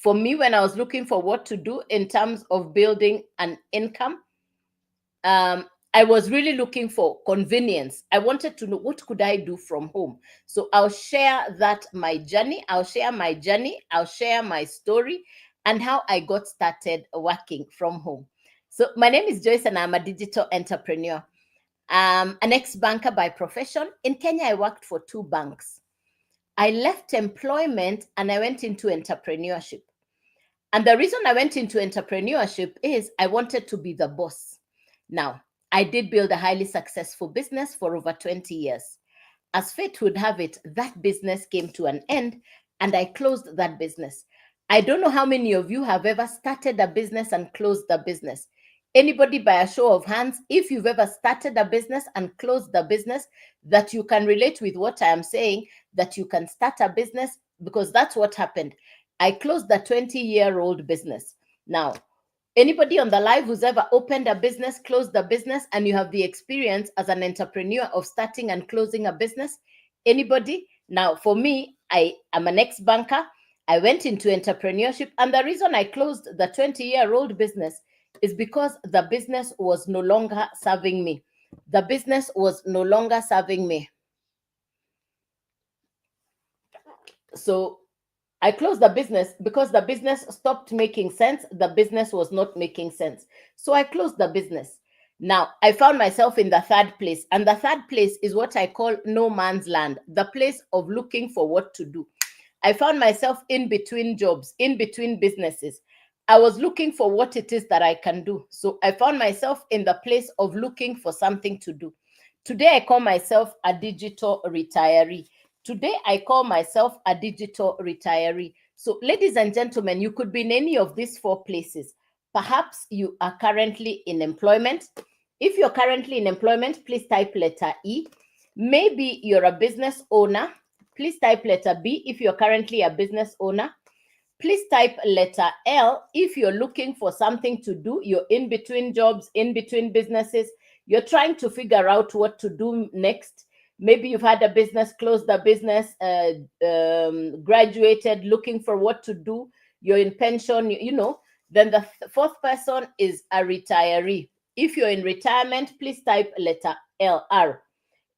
for me, when I was looking for what to do in terms of building an income, I was really looking for convenience. I wanted to know what could I do from home. So I'll share my journey. I'll share my story and how I got started working from home. So my name is Joyce and I'm a digital entrepreneur. An ex-banker by profession. In Kenya, I worked for 2 banks. I left employment and I went into entrepreneurship. And the reason I went into entrepreneurship is I wanted to be the boss. Now, I did build a highly successful business for over 20 years. As fate would have it, that business came to an end and I closed that business. I don't know how many of you have ever started a business and closed the business. Anybody, by a show of hands, if you've ever started a business and closed the business, that you can relate with what I am saying, that you can start a business, because that's what happened. I closed the 20-year-old business. Now, anybody on the live who's ever opened a business, closed the business, and you have the experience as an entrepreneur of starting and closing a business? Anybody? Now, for me, I am an ex-banker. I went into entrepreneurship, and the reason I closed the 20-year-old business is because the business was no longer serving me. The business was no longer serving me. So I closed the business because the business stopped making sense. The business was not making sense. So I closed the business. Now, I found myself in the 3rd place. And the 3rd place is what I call no man's land, the place of looking for what to do. I found myself in between jobs, in between businesses. I was looking for what it is that I can do. So I found myself in the place of looking for something to do. Today, I call myself a digital retiree. Today, I call myself a digital retiree. So, ladies and gentlemen, you could be in any of these 4 places. Perhaps you are currently in employment. If you're currently in employment, please type letter E. Maybe you're a business owner. Please type letter B if you're currently a business owner. Please type letter L if you're looking for something to do. You're in between jobs, in between businesses. You're trying to figure out what to do next. Maybe you've had a business, closed the business, graduated, looking for what to do. You're in pension, Then the 4th person is a retiree. If you're in retirement, please type letter LR.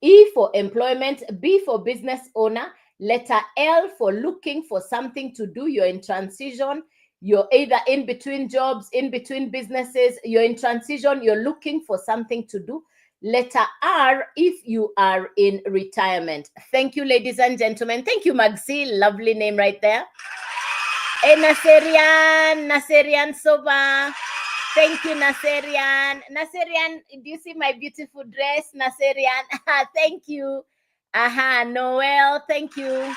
E for employment, B for business owner, letter L for looking for something to do. You're in transition. You're either in between jobs, in between businesses. You're in transition. You're looking for something to do. Letter R if you are in retirement. Thank you, ladies and gentlemen. Thank you, Magsi. Lovely name right there. Hey, Naserian Soba. Thank you, Naserian. Naserian, do you see my beautiful dress, Naserian? Thank you. Noel, thank you.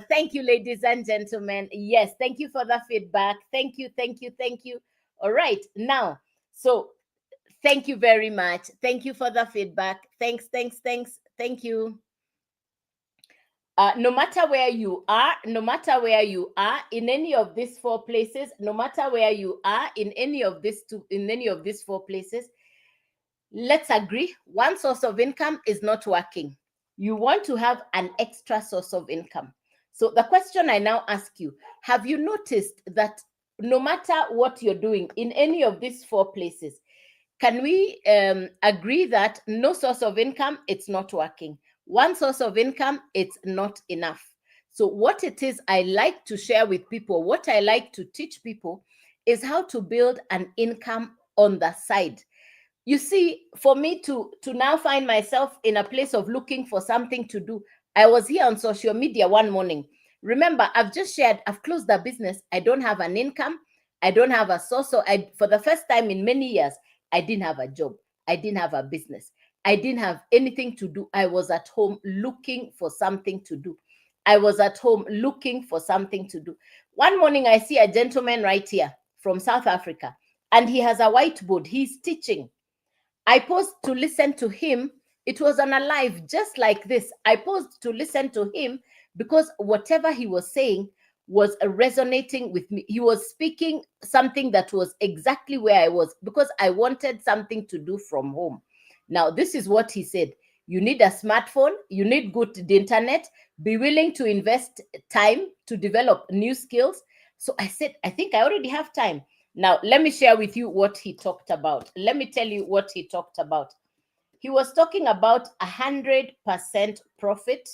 Thank you, ladies and gentlemen. Yes, thank you for the feedback. Thank you. All right, now, so thank you very much. Thank you for the feedback. Thanks. Thank you. No matter where you are, in any of these 4 places, no matter where you are in any of these 4 places, let's agree, one source of income is not working. You want to have an extra source of income. So the question I now ask you, have you noticed that no matter what you're doing in any of these 4 places, can we agree that no source of income, it's not working? One source of income, it's not enough. So what it is I like to share with people, what I like to teach people is how to build an income on the side. You see, for me to now find myself in a place of looking for something to do, I was here on social media one morning. Remember, I've just shared, I've closed the business. I don't have an income. I don't have a source. So for the first time in many years, I didn't have a job. I didn't have a business. I didn't have anything to do. I was at home looking for something to do. One morning, I see a gentleman right here from South Africa, and he has a whiteboard. He's teaching. I paused to listen to him. It was on a live just like this. I paused to listen to him because whatever he was saying was resonating with me. He was speaking something that was exactly where I was because I wanted something to do from home. Now, this is what he said. You need a smartphone. You need good internet. be willing to invest time to develop new skills. So I said, I think I already have time. Now, let me share with you what he talked about. Let me tell you what he talked about. He was talking about 100% profit,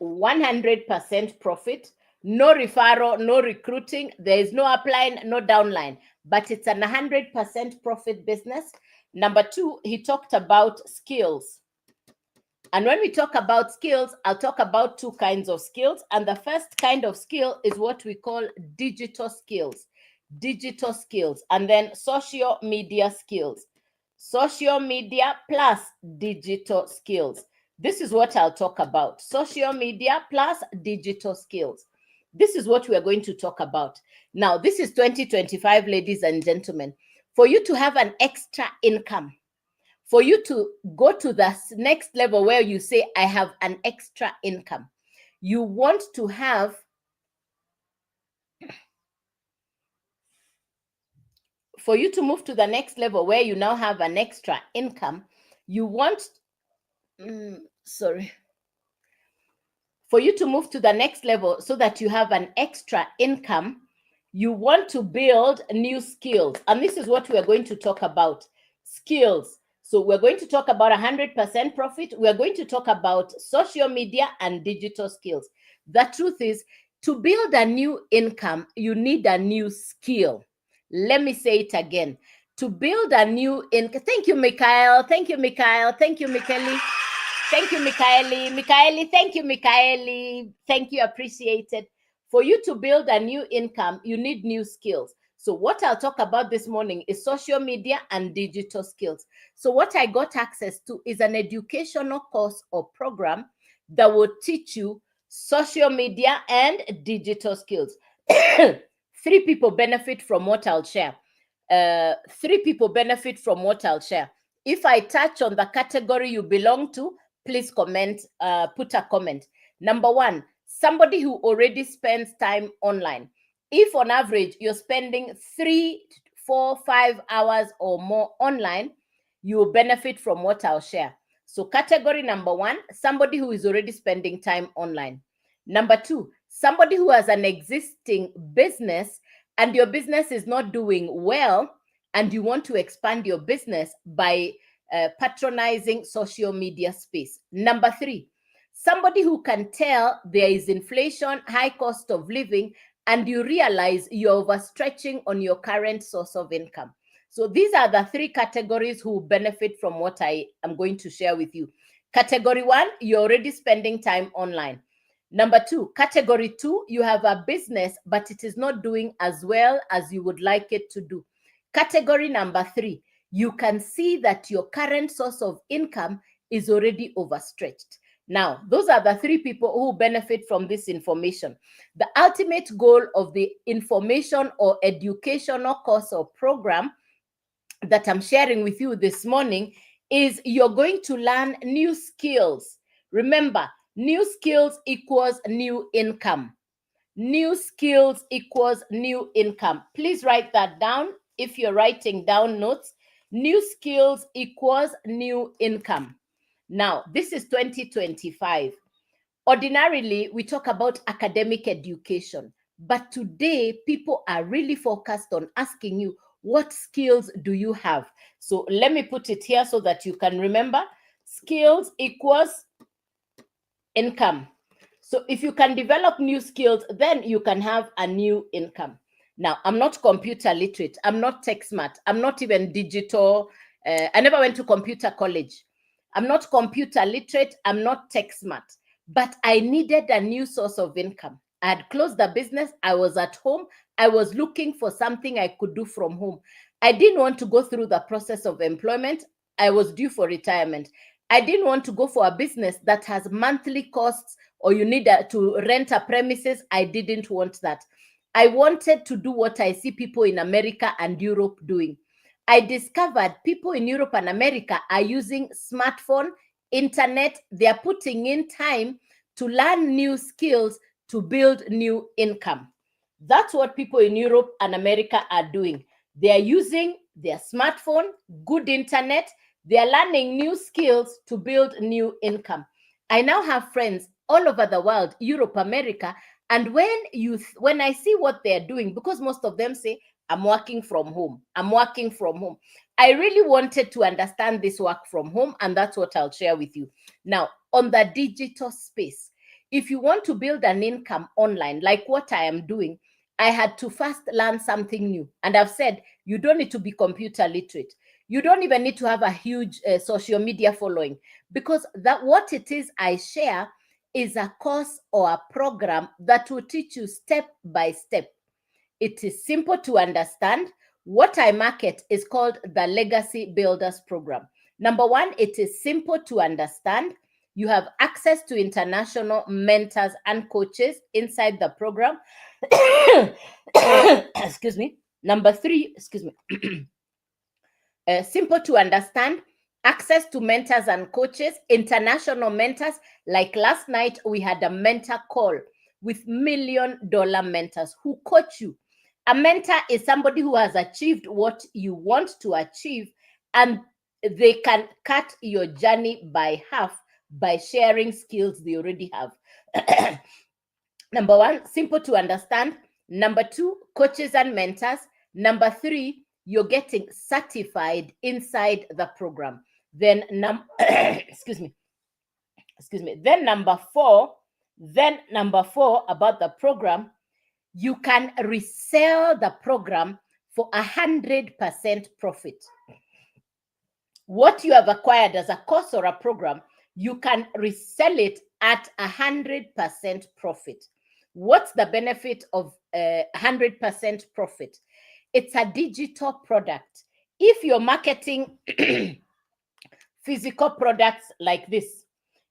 100% profit, no referral, no recruiting. There is no upline, no downline, but it's an 100% profit business. Number two, he talked about skills. And when we talk about skills, I'll talk about two kinds of skills. And the first kind of skill is what we call digital skills. Digital skills. And then social media skills. Social media plus digital skills. This is what I'll talk about. Social media plus digital skills. This is what we are going to talk about. Now, this is 2025, ladies and gentlemen. For you to have an extra income, for you to go to the next level where you say, I have an extra income, you want to have, for you to move to the next level where you now have an extra income, you want, for you to move to the next level so that you have an extra income, you want to build new skills. And this is what we are going to talk about, skills. So we're going to talk about 100% profit. We're going to talk about social media and digital skills. The truth is, to build a new income, you need a new skill. Let me say it again. To build a new income. Thank you, Mikhail. Thank you, Mikhail. Thank you, Michaeli. Thank you, Michaeli. Michaeli, thank you, Michaeli. Thank you, appreciated. For you to build a new income, you need new skills. So what I'll talk about this morning is social media and digital skills. So what I got access to is an educational course or program that will teach you social media and digital skills. 3 people benefit from what I'll share. 3 people benefit from what I'll share. If I touch on the category you belong to, please comment, put a comment. Number 1, somebody who already spends time online. If on average you're spending 3, 4, 5 hours or more online, you will benefit from what I'll share. So category number 1, somebody who is already spending time online. Number 2, somebody who has an existing business and your business is not doing well and you want to expand your business by patronizing social media space. Number 3, somebody who can tell there is inflation, high cost of living, and you realize you're overstretching on your current source of income. So these are the 3 categories who benefit from what I am going to share with you. Category 1, you're already spending time online. Number 2, category 2, you have a business, but it is not doing as well as you would like it to do. Category number 3, you can see that your current source of income is already overstretched. Now, those are the 3 people who benefit from this information. The ultimate goal of the information or educational course or program that I'm sharing with you this morning is you're going to learn new skills. Remember, new skills equals new income. New skills equals new income. Please write that down if you're writing down notes. New skills equals new income. Now, this is 2025. Ordinarily, we talk about academic education, but today people are really focused on asking you, what skills do you have? So let me put it here so that you can remember. Skills equals income. So if you can develop new skills, then you can have a new income. Now, I'm not computer literate. I'm not tech smart. I'm not even digital. I never went to computer college. I'm not computer literate. I'm not tech smart. But I needed a new source of income. I had closed the business. I was at home. I was looking for something I could do from home. I didn't want to go through the process of employment. I was due for retirement. I didn't want to go for a business that has monthly costs or you need to rent a premises. I didn't want that. I wanted to do what I see people in America and Europe doing. I discovered people in Europe and America are using smartphone, internet. They're putting in time to learn new skills to build new income. That's what people in Europe and America are doing. They're using their smartphone, good internet. They're learning new skills to build new income. I now have friends all over the world, Europe, America. And when I see what they're doing, because most of them say, I'm working from home, I'm working from home. I really wanted to understand this work from home, and that's what I'll share with you. Now, on the digital space, if you want to build an income online, like what I am doing, I had to first learn something new. And I've said, you don't need to be computer literate. You don't even need to have a huge social media following, because that what it is I share is a course or a program that will teach you step by step. It is simple to understand. What I market is called the Legacy Builders Program. Number one, it is simple to understand. You have access to international mentors and coaches inside the program. Excuse me. Number three, excuse me. Simple to understand, access to mentors and coaches, international mentors. Like last night, we had a mentor call with $1 million mentors who coach you. A mentor is somebody who has achieved what you want to achieve, and they can cut your journey by half by sharing skills they already have. Number one, simple to understand. Number two, coaches and mentors. Number three, you're getting certified inside the program. Then excuse me. Then number four about the program, you can resell the program for 100% profit. What you have acquired as a course or a program, you can resell it at 100% profit. What's the benefit of 100% profit? It's a digital product. If you're marketing physical products like this,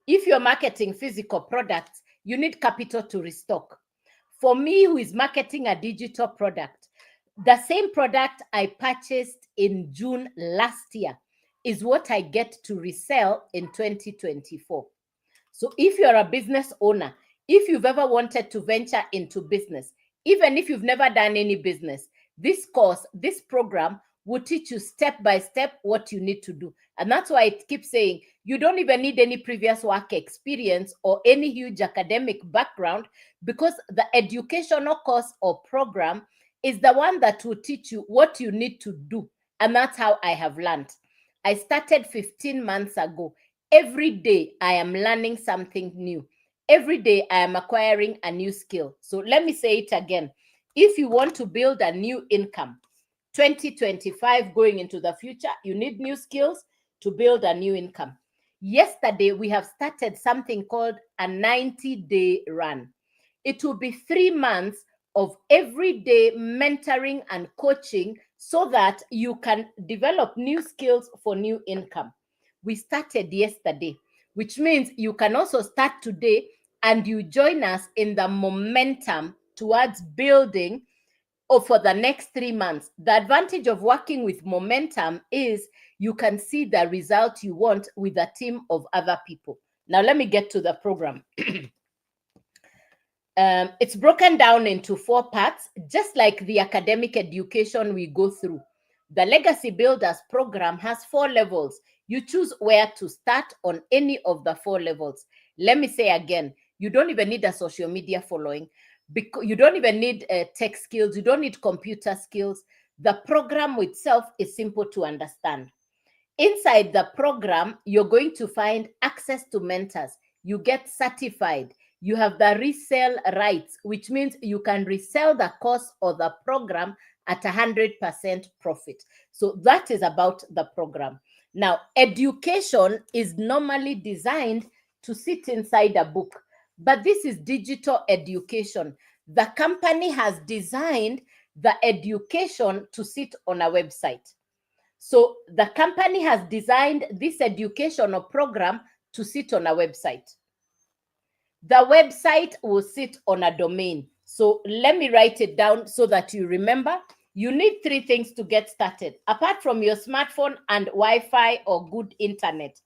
if you're marketing physical products, you need capital to restock. For me, who is marketing a digital product, the same product I purchased in June last year is what I get to resell in 2024. So if you're a business owner, if you've ever wanted to venture into business, even if you've never done any business, this course, this program will teach you step by step what you need to do. And that's why it keeps saying you don't even need any previous work experience or any huge academic background, because the educational course or program is the one that will teach you what you need to do. And that's how I have learned. I started 15 months ago. Every day I am learning something new. Every day I am acquiring a new skill. So let me say it again. If you want to build a new income, 2025 going into the future, you need new skills to build a new income. Yesterday, we have started something called a 90-day run. It will be 3 months of everyday mentoring and coaching so that you can develop new skills for new income. We started yesterday, which means you can also start today and you join us in the momentum towards building for the next 3 months. The advantage of working with momentum is you can see the result you want with a team of other people. Now, let me get to the program. It's broken down into 4 parts, just like the academic education we go through. The Legacy Builders program has 4 levels. You choose where to start on any of the 4 levels. Let me say again, you don't even need a social media following. Because you don't even need tech skills. You don't need computer skills. The program itself is simple to understand. Inside the program, you're going to find access to mentors. You get certified. You have the resale rights, which means you can resell the course or the program at 100% profit. So that is about the program. Now, education is normally designed to sit inside a book, but this is digital education. The company has designed the education to sit on a website. So the company has designed this educational program to sit on a website. The website will sit on a domain. So let me write it down so that you remember. You need 3 things to get started. Apart from your smartphone and Wi-Fi or good internet.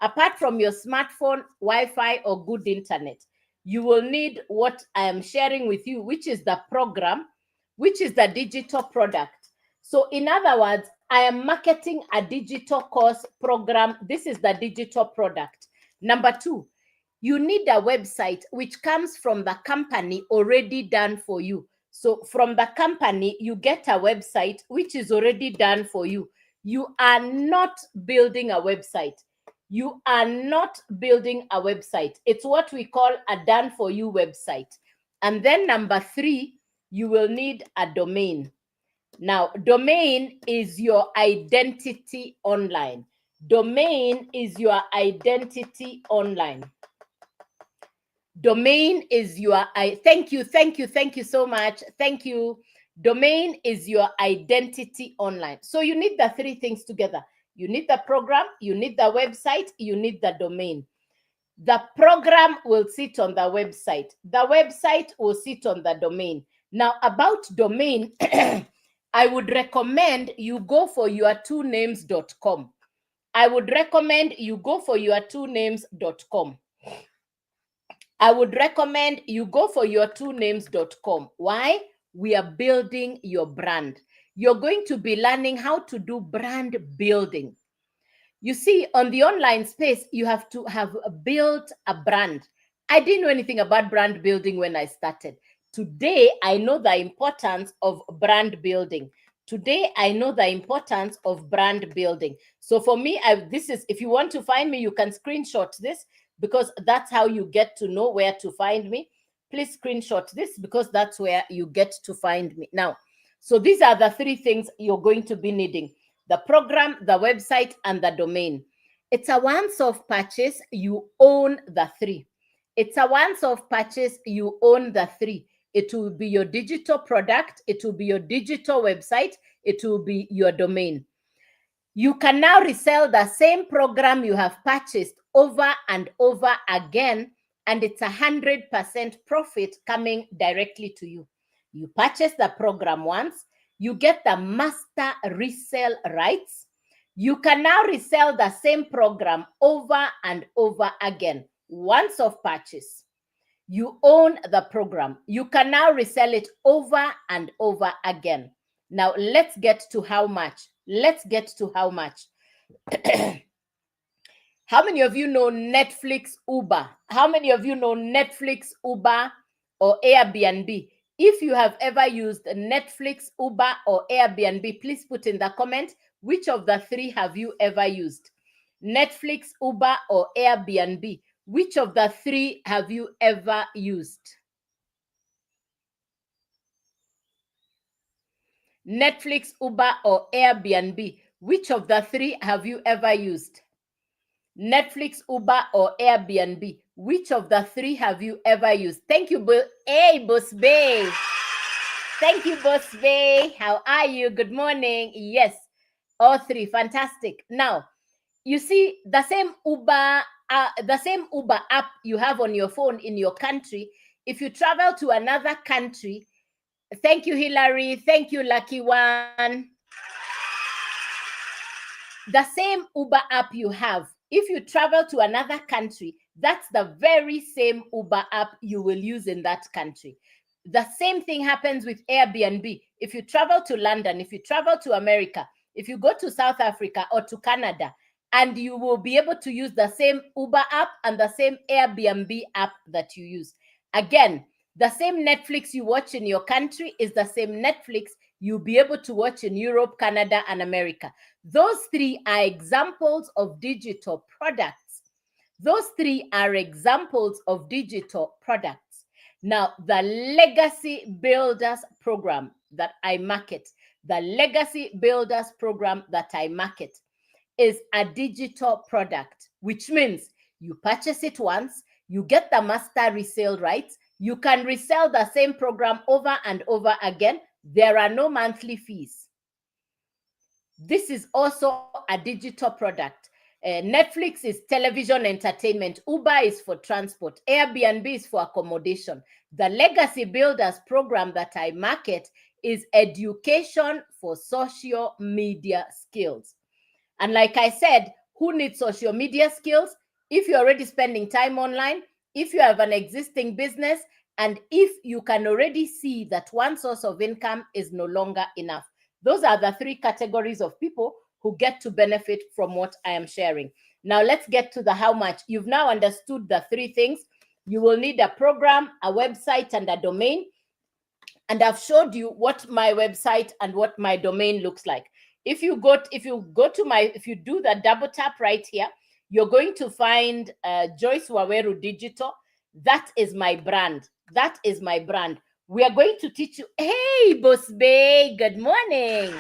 Apart from your smartphone, Wi-Fi or good internet, you will need what I am sharing with you, which is the program, which is the digital product. So in other words, I am marketing a digital course program. This is the digital product. Number 2, you need a website which comes from the company already done for you. So from the company, you get a website which is already done for you. You are not building a website. You are not building a website. It's what we call a done for you website. And then number 3, you will need a domain. Now, domain is your identity online. Domain is your identity online. Domain is your, thank you so much. Thank you. Domain is your identity online. So you need the 3 things together. You need the program, you need the website, you need the domain. The program will sit on the website. The website will sit on the domain. Now, about domain, I would recommend you go for your2names.com. I would recommend you go for your2names.com. I would recommend you go for your2names.com. Why? We are building your brand. You're going to be learning how to do brand building. You see, on the online space, you have to have built a brand. I didn't know anything about brand building when I started. Today, I know the importance of brand building. Today, I know the importance of brand building. So for me, this is, if you want to find me, you can screenshot this, because that's how you get to know where to find me. Please screenshot this, because that's where you get to find me. Now, so these are the 3 things you're going to be needing: the program, the website, and the domain. It's a once-off purchase. You own the 3. It's a once-off purchase. You own the 3. It will be your digital product. It will be your digital website. It will be your domain. You can now resell the same program you have purchased over and over again, and it's 100% profit coming directly to you. You purchase the program once, you get the master resale rights. You can now resell the same program over and over again. Once of purchase, you own the program. You can now resell it over and over again. Now, let's get to how much. Let's get to how much. How many of you know Netflix, Uber? How many of you know Netflix, Uber, or Airbnb? If you have ever used Netflix, Uber, or Airbnb, please put in the comment, which of the 3 have you ever used? Netflix, Uber, or Airbnb? Which of the 3 have you ever used? Netflix, Uber, or Airbnb? Which of the 3 have you ever used? Netflix, Uber, or Airbnb? Which of the 3 have you ever used? Thank you, hey, Boss Bay. Thank you, Boss Bay. How are you? Good morning. Yes, all 3. Fantastic. Now, you see, the same Uber app you have on your phone in your country, if you travel to another country, thank you, Hillary. Thank you, Lucky One. The same Uber app you have, if you travel to another country, that's the very same Uber app you will use in that country. The same thing happens with Airbnb. If you travel to London, if you travel to America, if you go to South Africa or to Canada, and you will be able to use the same Uber app and the same Airbnb app that you use. Again, the same Netflix you watch in your country is the same Netflix you'll be able to watch in Europe, Canada, and America. Those 3 are examples of digital products. Those 3 are examples of digital products. Now, the Legacy Builders program that I market, the Legacy Builders program that I market is a digital product, which means you purchase it once, you get the master resale rights, you can resell the same program over and over again. There are no monthly fees. This is also a digital product. Netflix is television entertainment. Uber is for transport. Airbnb is for accommodation. The Legacy Builders program that I market is education for social media skills. And like I said, who needs social media skills? If you're already spending time online, if you have an existing business, and if you can already see that one source of income is no longer enough. Those are the 3 categories of people who get to benefit from what I am sharing. Now let's get to the how much. You've now understood the three things. You will need a program, a website, and a domain. And I've showed you what my website and what my domain looks like. If you do the double tap right here, you're going to find Joyce Waweru Digital. That is my brand. That is my brand. We are going to teach you. Hey, Boss Bay, good morning.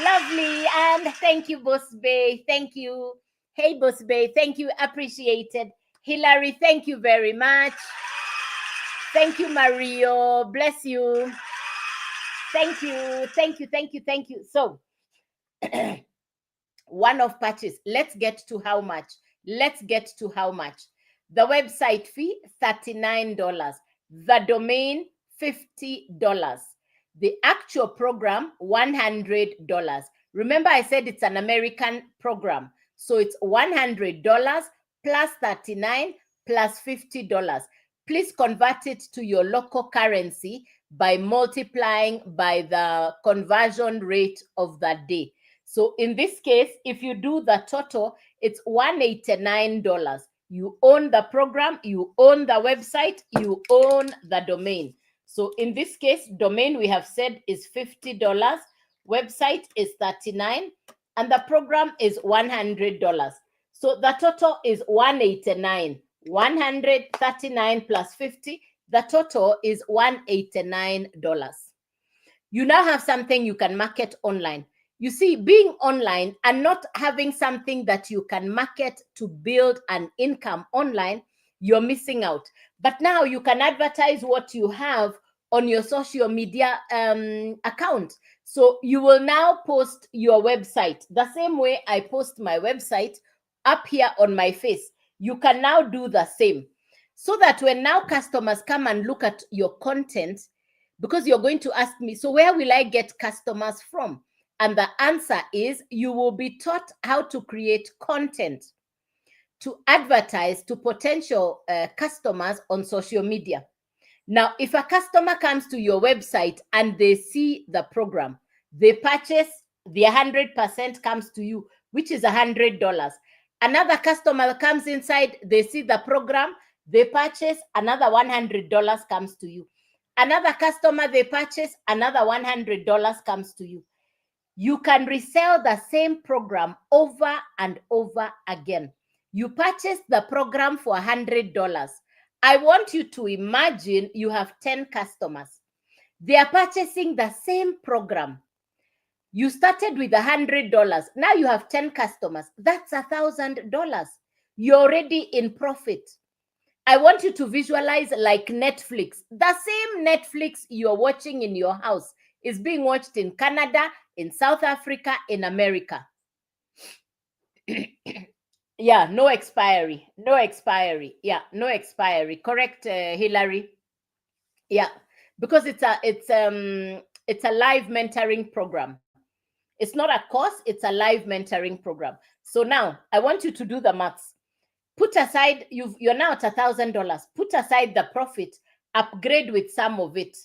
Lovely. And thank you, Boss Bay. Thank you. Hey, Boss Bay, thank you. Appreciated. Hilary, thank you very much. Thank you, Mario. Bless you. Thank you. Thank you. Thank you. Thank you. So, one-off purchase. Let's get to how much. Let's get to how much. The website fee, $39. The domain, $50. The actual program, $100. Remember, I said it's an American program. So it's $100 plus $39 plus $50. Please convert it to your local currency by multiplying by the conversion rate of that day. So in this case, if you do the total, it's $189. You own the program, you own the website, you own the domain. So in this case, domain we have said is $50, website is $39, and the program is $100. So the total is $189. 139 plus 50, the total is $189. You now have something you can market online. You see, being online and not having something that you can market to build an income online, you're missing out. But now you can advertise what you have on your social media account. So you will now post your website the same way I post my website up here on my face. You can now do the same, so that when now customers come and look at your content, because you're going to ask me, so where will I get customers from? And the answer is you will be taught how to create content to advertise to potential customers on social media. Now, if a customer comes to your website and they see the program, they purchase, the 100% comes to you, which is $100. Another customer comes inside, they see the program, they purchase, another $100 comes to you. Another customer, they purchase, another $100 comes to you. You can resell the same program over and over again. You purchase the program for $100. I want you to imagine you have 10 customers. They are purchasing the same program. You started with $100. Now you have 10 customers. That's $1,000. You're already in profit. I want you to visualize like Netflix. The same Netflix you're watching in your house is being watched in Canada, in South Africa, in America. Yeah, no expiry. No expiry. Yeah, no expiry. Correct, Hilary. Yeah, because it's a live mentoring program. It's not a course, it's a live mentoring program. So now I want you to do the maths. Put aside, you're now at $1,000. Put aside the profit, upgrade with some of it.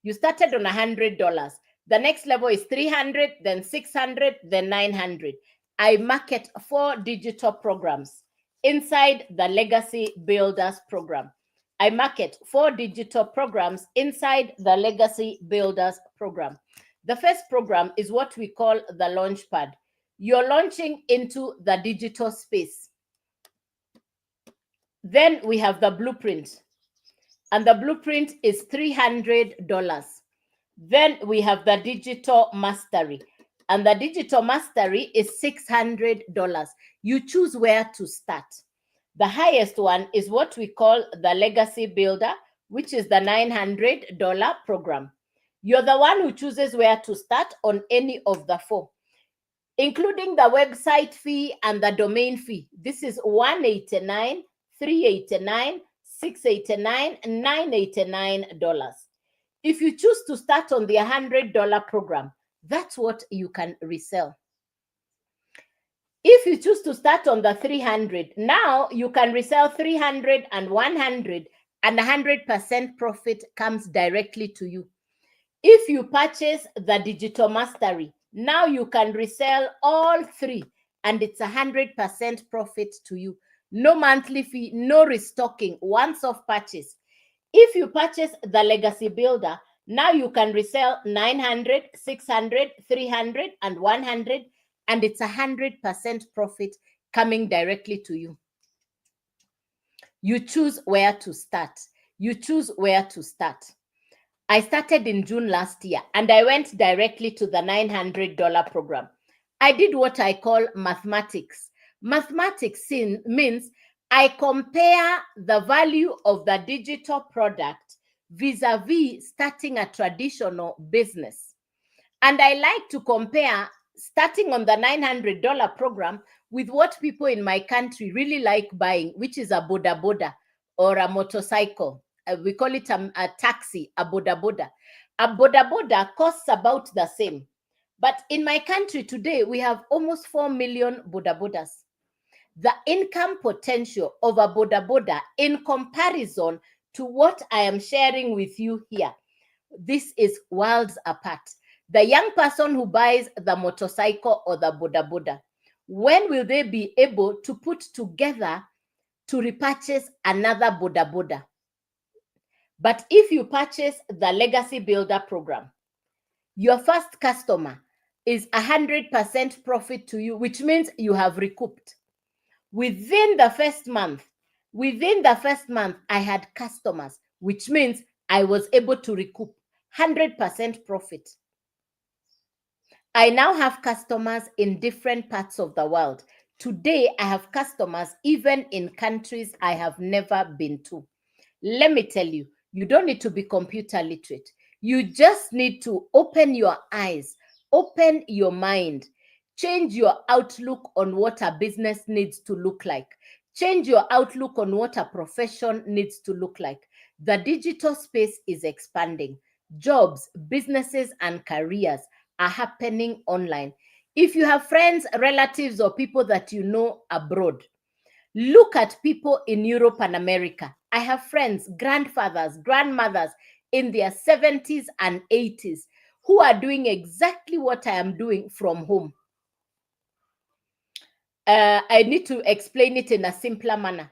You started on $100. The next level is $300, then $600, then $900. I market 4 digital programs inside the Legacy Builders program. I market 4 digital programs inside the Legacy Builders program. The first program is what we call the Launchpad. You're launching into the digital space. Then we have the Blueprint, and the Blueprint is $300. Then we have the Digital Mastery, and the Digital Mastery is $600. You choose where to start. The highest one is what we call the Legacy Builder, which is the $900 program. You're the one who chooses where to start on any of the 4, including the website fee and the domain fee. This is $189, $389, $689, and $989. If you choose to start on the $100 program, that's what you can resell. If you choose to start on the 300, now you can resell 300 and 100, and 100% profit comes directly to you. If you purchase the Digital Mastery, now you can resell all 3, and it's 100% profit to you. No monthly fee, no restocking, once off purchase. If you purchase the legacy builder, now you can resell 900, 600, 300, and 100, and it's 100% profit coming directly to you. You choose where to start. You choose where to start. I started in June last year, and I went directly to the $900 program. I did what I call mathematics. Mathematics means I compare the value of the digital product vis-a-vis starting a traditional business. And I like to compare starting on the $900 program with what people in my country really like buying, which is a boda boda or a motorcycle. We call it a taxi, a boda boda. A boda boda costs about the same. But in my country today, we have almost 4 million boda bodas. The income potential of a boda boda in comparison to what I am sharing with you here, this is worlds apart. The young person who buys the motorcycle or the boda boda, when will they be able to put together to repurchase another boda boda? But if you purchase the Legacy Builder program, your first customer is 100% profit to you, which means you have recouped. Within the first month, I had customers, which means I was able to recoup 100% profit. I now have customers in different parts of the world. Today, I have customers even in countries I have never been to. Let me tell you, you don't need to be computer literate. You just need to open your eyes, open your mind, change your outlook on what a business needs to look like. Change your outlook on what a profession needs to look like. The digital space is expanding. Jobs, businesses, and careers are happening online. If you have friends, relatives, or people that you know abroad, look at people in Europe and America. I have friends, grandfathers, grandmothers in their 70s and 80s who are doing exactly what I am doing from home. I need to explain it in a simpler manner.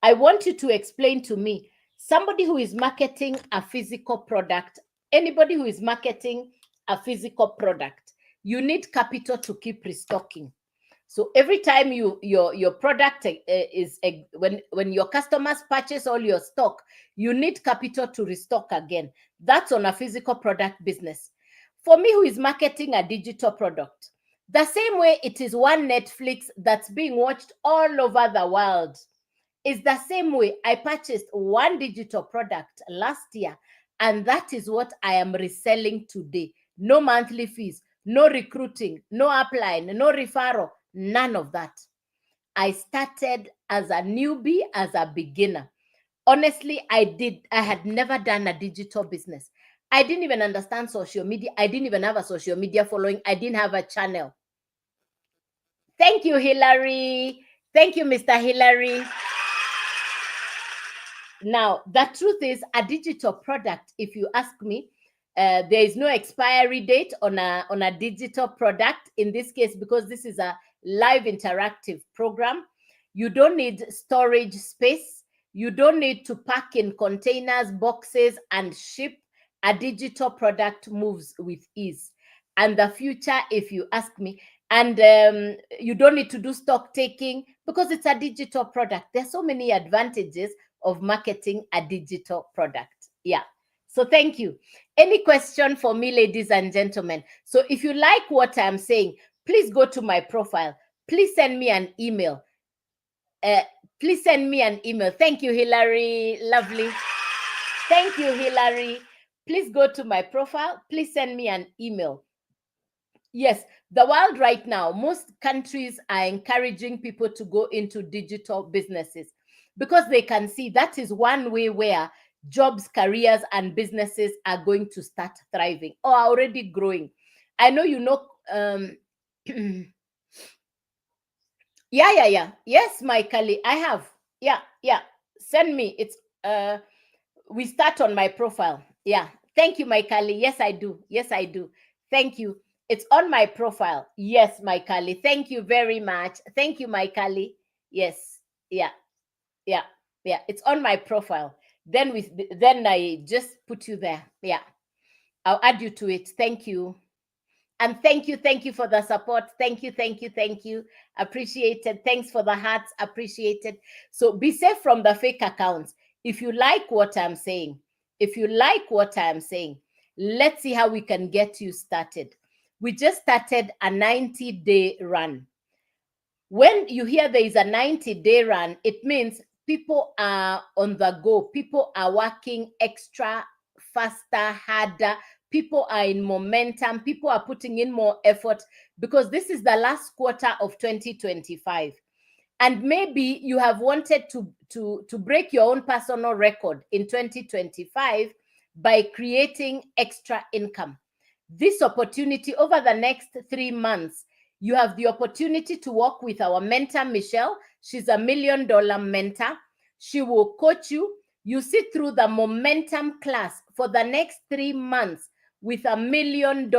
I want you to explain to me, somebody who is marketing a physical product, anybody who is marketing a physical product, you need capital to keep restocking. So every time your product is when your customers purchase all your stock, you need capital to restock again. That's on a physical product business. For me, who is marketing a digital product, the same way it is one Netflix that's being watched all over the world, is the same way I purchased one digital product last year, and that is what I am reselling today. No monthly fees, no recruiting, no upline, no referral, none of that. I started as a newbie, as a beginner. Honestly, I had never done a digital business. I didn't even understand social media. I didn't even have a social media following. I didn't have a channel. Thank you, Hillary. Thank you, Mr. Hillary. Now, the truth is, a digital product, if you ask me, there is no expiry date on a digital product in this case, because this is a live interactive program. You don't need storage space. You don't need to pack in containers, boxes, and ship. A digital product moves with ease. And the future, if you ask me, and you don't need to do stock taking because it's a digital product. There's so many advantages of marketing a digital product. Yeah. So thank you. Any question for me, ladies and gentlemen? So if you like what I'm saying, please go to my profile. Please send me an email. Please send me an email. Thank you, Hillary. Lovely. Thank you, Hillary. Please go to my profile. Please send me an email. Yes, the world right now, most countries are encouraging people to go into digital businesses because they can see that is one way where jobs, careers, and businesses are going to start thriving or are already growing. I know you know. Yeah. Yes, my colleague, I have. Yeah. Send me. It's we start on my profile. Yeah. Thank you, my colleague. Yes, I do. Thank you. It's on my profile. Yes, my Kali. Thank you very much. Thank you, my Kali. Yes. Yeah. Yeah. Yeah. It's on my profile. Then I just put you there. Yeah. I'll add you to it. Thank you. And thank you for the support. Thank you. Appreciated. Thanks for the hearts. Appreciated. So be safe from the fake accounts. If you like what I'm saying, let's see how we can get you started. We just started a 90-day run. When you hear there is a 90-day run, it means people are on the go. People are working extra, faster, harder. People are in momentum. People are putting in more effort because this is the last quarter of 2025. And maybe you have wanted to break your own personal record in 2025 by creating extra income. This opportunity over the next 3 months, you have the opportunity to work with our mentor, Michelle. She's a $1 million mentor. She will coach you. You sit through the momentum class for the next 3 months with a $1 million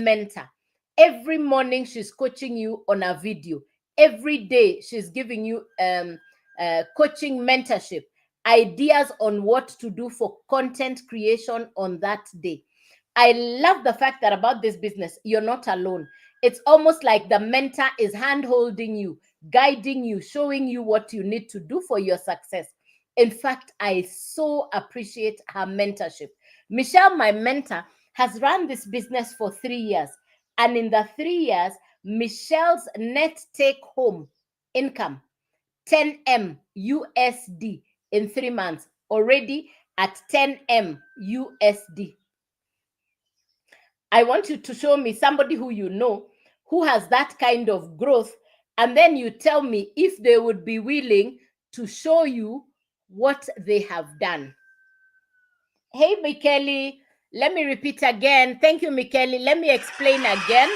mentor. Every morning, she's coaching you on a video. Every day, she's giving you coaching mentorship, ideas on what to do for content creation on that day. I love the fact that about this business, you're not alone. It's almost like the mentor is hand-holding you, guiding you, showing you what you need to do for your success. In fact, I so appreciate her mentorship. Michelle, my mentor, has run this business for 3 years. And in the 3 years, Michelle's net take-home income, 10M USD in 3 months, already at 10M USD. I want you to show me somebody who you know who has that kind of growth, and then you tell me if they would be willing to show you what they have done. Hey, Michele, let me repeat again. Thank you, Michele. Let me explain again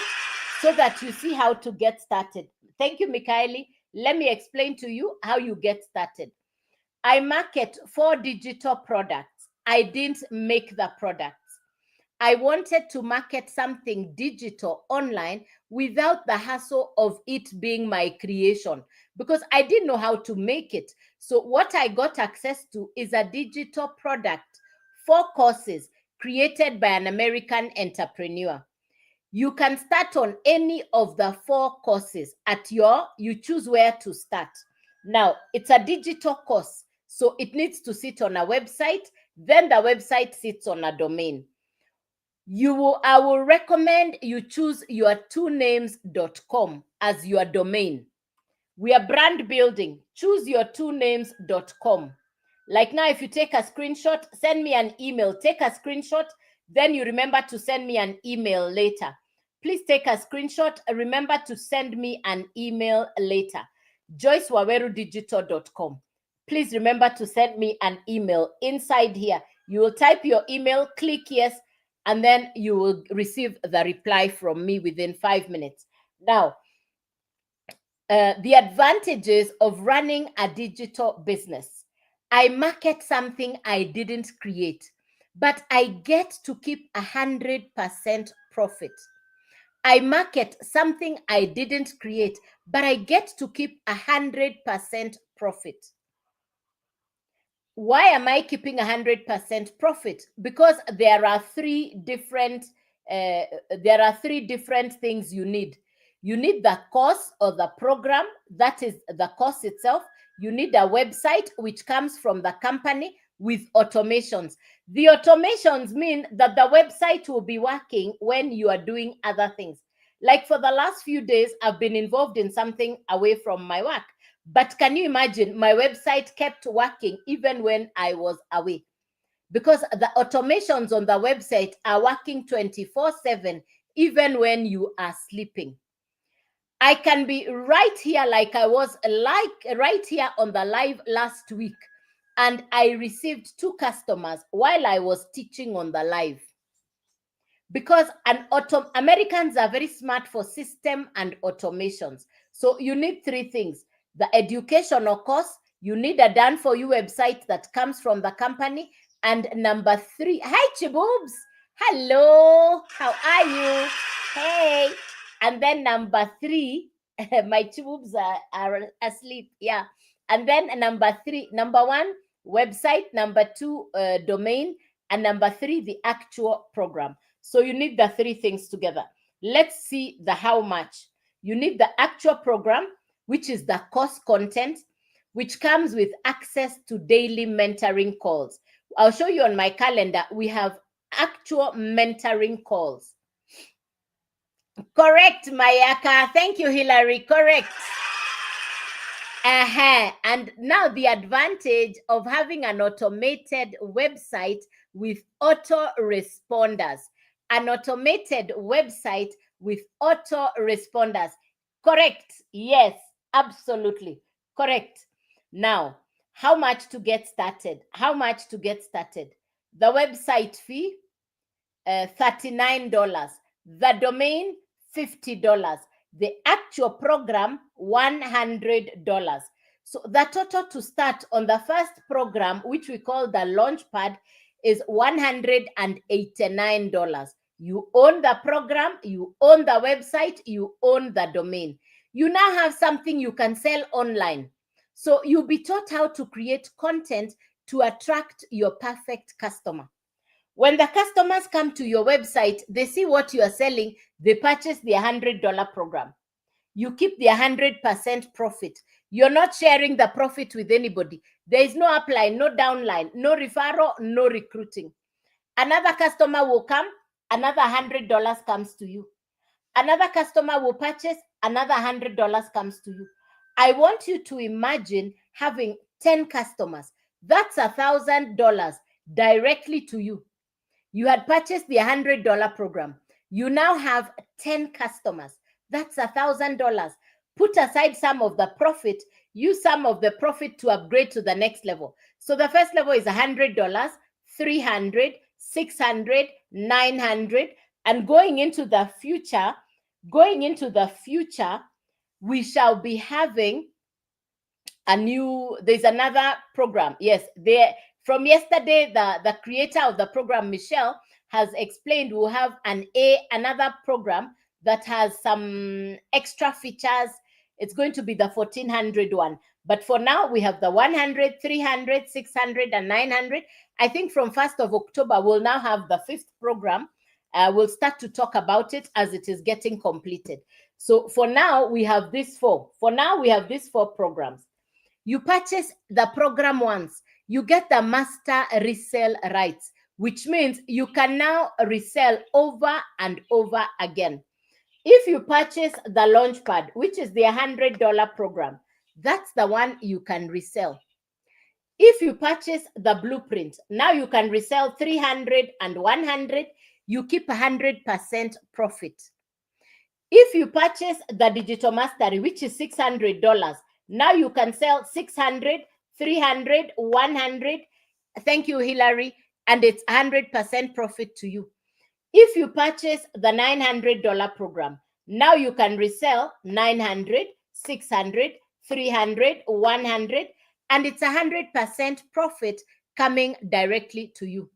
so that you see how to get started. Thank you, Michele. Let me explain to you how you get started. I market 4 digital products. I didn't make the products. I wanted to market something digital online without the hassle of it being my creation because I didn't know how to make it. So what I got access to is a digital product, 4 courses created by an American entrepreneur. You can start on any of the 4 courses you choose where to start. Now, it's a digital course, so it needs to sit on a website. Then the website sits on a domain. I will recommend you choose your2names.com as your domain. We are brand building. Choose your2names.com. Like now, if you take a screenshot, send me an email. Take a screenshot, then you remember to send me an email later. Please take a screenshot. Remember to send me an email later. JoyceWaweruDigital.com. Please remember to send me an email inside here. You will type your email, click yes, and then you will receive the reply from me within 5 minutes. Now, the advantages of running a digital business. I market something I didn't create, but I get to keep 100% profit. I market something I didn't create, but I get to keep 100% profit. Why am I keeping 100% profit? Because there are 3 different things you need. You need the course or the program, that is the course itself. You need a website which comes from the company with automations. The automations mean that the website will be working when you are doing other things. Like for the last few days, I've been involved in something away from my work. But can you imagine, my website kept working even when I was away? Because the automations on the website are working 24/7, even when you are sleeping. I can be right here like I was right here on the live last week, and I received 2 customers while I was teaching on the live. Because Americans are very smart for system and automations. So you need 3 things. The educational course, you need a done for you website that comes from the company. And number 3, hi Chiboobs. Hello, how are you? Hey. And then number 3, my tubes are asleep. Yeah. And then number 3, number 1, website, number 2, domain, and number 3, the actual program. So you need the 3 things together. Let's see the how much. You need the actual program, which is the course content, which comes with access to daily mentoring calls. I'll show you on my calendar. We have actual mentoring calls. Correct, Mayaka. Thank you, Hillary. Correct. And now the advantage of having an automated website with autoresponders. An automated website with autoresponders. Correct. Yes, absolutely. Correct. Now, how much to get started? How much to get started? The website fee, $39. The domain, $50. The actual program, $100. So the total to start on the first program, which we call the Launchpad, is $189. You own the program, you own the website, you own the domain. You now have something you can sell online. So you'll be taught how to create content to attract your perfect customer. When the customers come to your website, they see what you are selling, they purchase the $100 program. You keep the 100% profit. You're not sharing the profit with anybody. There is no upline, no downline, no referral, no recruiting. Another customer will come, another $100 comes to you. Another customer will purchase, another $100 comes to you. I want you to imagine having 10 customers. That's $1,000 directly to you. You had purchased the $100 program. You now have 10 customers. That's $1,000. Put aside some of the profit. Use some of the profit to upgrade to the next level. So the first level is $100, $300, $600, $900, and going into the future, we shall be having there's another program. Yes, from yesterday, the creator of the program, Michelle, has explained we'll have another program that has some extra features. It's going to be the 1400 one. But for now, we have the 100, 300, 600, and 900. I think from 1st of October, we'll now have the 5th program. We'll start to talk about it as it is getting completed. So for now, we have these 4. For now, we have these 4 programs. You purchase the program once, you get the master resale rights, which means you can now resell over and over again. If you purchase the Launchpad, which is the $100 program, that's the one you can resell. If you purchase the Blueprint, now you can resell 300 and 100, you keep 100% profit. If you purchase the Digital Mastery, which is $600, now you can sell 600, 300, 100. Thank you, Hillary. And it's 100% profit to you. If you purchase the $900 program, now you can resell 900, 600, 300, 100, and it's 100% profit coming directly to you.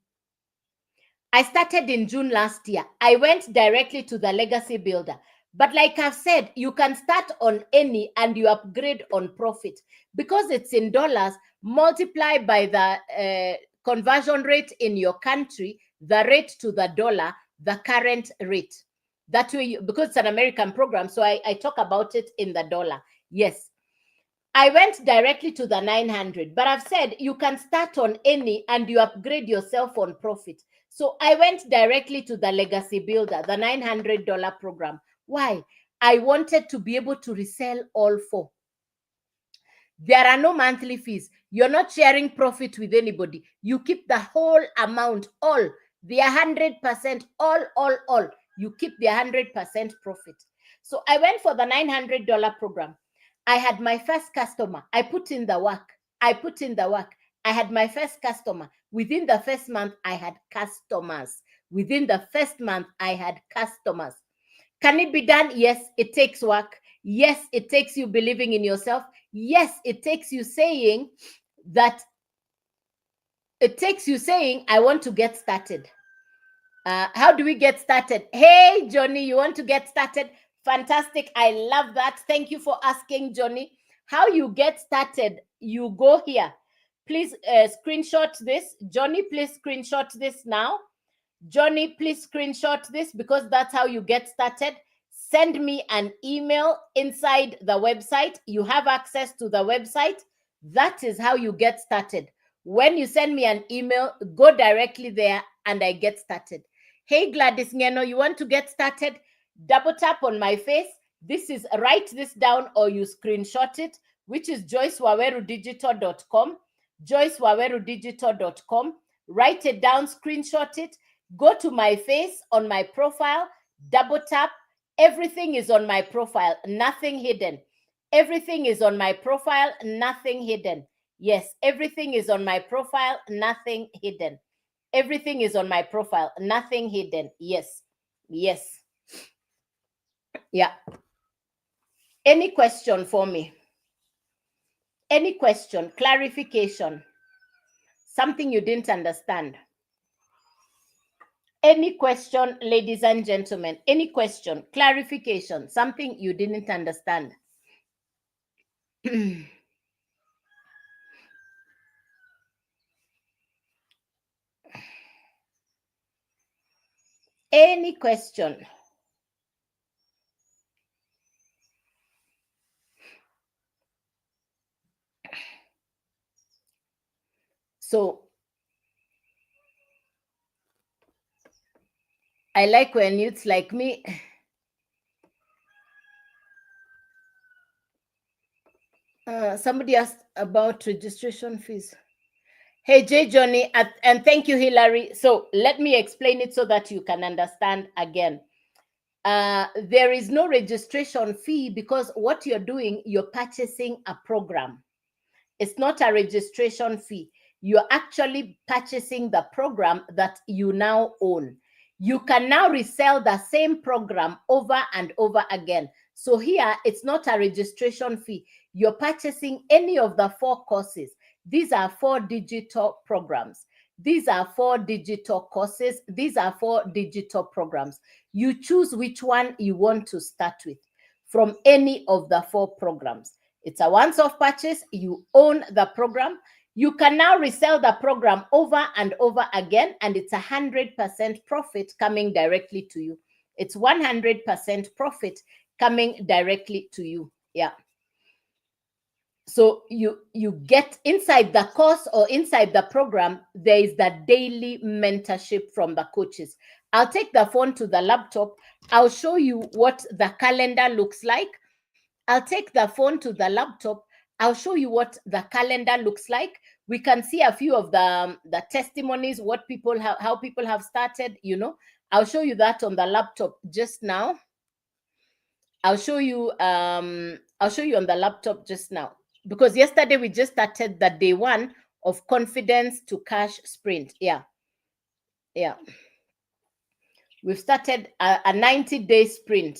I started in June last year. I went directly to the Legacy Builder. But like I've said, you can start on any and you upgrade on profit because it's in dollars. Multiply by the conversion rate in your country, the rate to the dollar, the current rate. That way, because it's an American program, so I talk about it in the dollar. Yes. I went directly to the 900, but I've said you can start on any and you upgrade yourself on profit. So I went directly to the Legacy Builder, the $900 program. Why? I wanted to be able to resell all 4. There are no monthly fees. You're not sharing profit with anybody. You keep the whole amount, all, the 100%, all. You keep the 100% profit. So I went for the $900 program. I had my first customer. I put in the work. I had my first customer. Within the first month, I had customers. Can it be done? Yes, it takes work. Yes, it takes you believing in yourself. Yes, it takes you saying, I want to get started. How do we get started? Hey, Johnny, you want to get started? Fantastic. I love that. Thank you for asking, Johnny. How you get started, you go here. Please screenshot this. Johnny, please screenshot this now. Johnny, please screenshot this because that's how you get started. Send me an email inside the website. You have access to the website. That is how you get started. When you send me an email, go directly there and I get started. Hey, Gladys Ngeno, you want to get started? Double tap on my face. This is, write this down or you screenshot it, which is joycewawerudigital.com. joycewawerudigital.com. Write it down, screenshot it. Go to my face on my profile, double tap. Everything is on my profile, nothing hidden. Everything is on my profile, nothing hidden. Yes, everything is on my profile, nothing hidden. Everything is on my profile, nothing hidden. Yes, yes. Yeah. Any question for me? Any question, clarification, something you didn't understand? Any question, ladies and gentlemen, any question, clarification, something you didn't understand? Any question? So I like when youths like me somebody asked about registration fees. Hey, Jay Johnny, and thank you, Hillary. So let me explain it so that you can understand again. There is no registration fee because what you're doing, you're purchasing a program. It's not a registration fee. You're actually purchasing the program that you now own. You can now resell the same program over and over again. So here, it's not a registration fee. You're purchasing any of the 4 courses. These are 4 digital programs. These are 4 digital courses. These are 4 digital programs. You choose which one you want to start with from any of the 4 programs. It's a once-off purchase. You own the program. You can now resell the program over and over again, and it's 100% profit coming directly to you. It's 100% profit coming directly to you. Yeah. So you get inside the course or inside the program, there is the daily mentorship from the coaches. I'll take the phone to the laptop. I'll show you what the calendar looks like. I'll take the phone to the laptop. I'll show you what the calendar looks like. We can see a few of the testimonies, what people have, how people have started, you know. I'll show you that on the laptop just now. I'll show you on the laptop just now. Because yesterday we just started the day 1 of confidence to cash sprint. Yeah. Yeah. We've started a 90-day sprint.